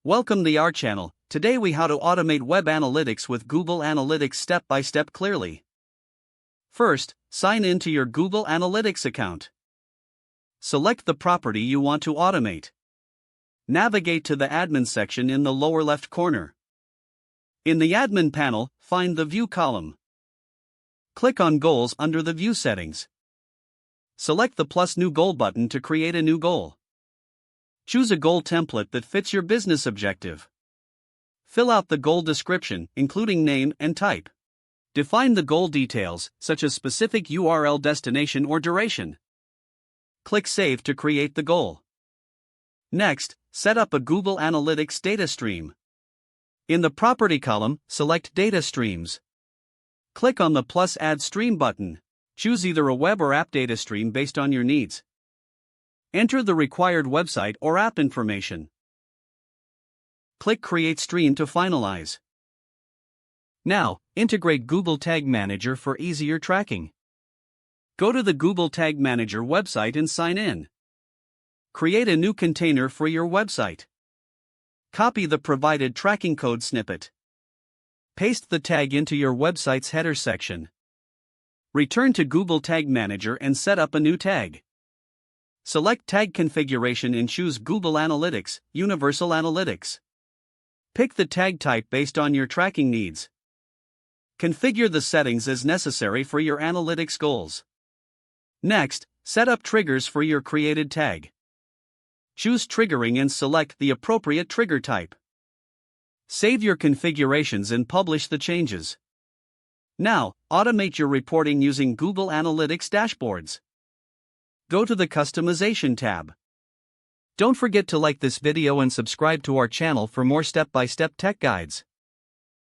Welcome to our channel. Today we how to automate web analytics with Google Analytics step by step clearly. First, sign in to your Google Analytics account. Select the property you want to automate. Navigate to the admin section in the lower left corner. In the admin panel, find the View column. Click on Goals under the View settings. Select the plus New Goal button to create a new goal. Choose a goal template that fits your business objective. Fill out the goal description, including name and type. Define the goal details, such as specific URL destination or duration. Click Save to create the goal. Next, set up a Google Analytics data stream. In the Property column, select Data Streams. Click on the plus Add Stream button. Choose either a web or app data stream based on your needs. Enter the required website or app information. Click Create Stream to finalize. Now, integrate Google Tag Manager for easier tracking. Go to the Google Tag Manager website and sign in. Create a new container for your website. Copy the provided tracking code snippet. Paste the tag into your website's header section. Return to Google Tag Manager and set up a new tag. Select Tag Configuration and choose Google Analytics, Universal Analytics. Pick the tag type based on your tracking needs. Configure the settings as necessary for your analytics goals. Next, set up triggers for your created tag. Choose Triggering and select the appropriate trigger type. Save your configurations and publish the changes. Now, automate your reporting using Google Analytics dashboards. Go to the Customization tab. Don't forget to like this video and subscribe to our channel for more step-by-step tech guides.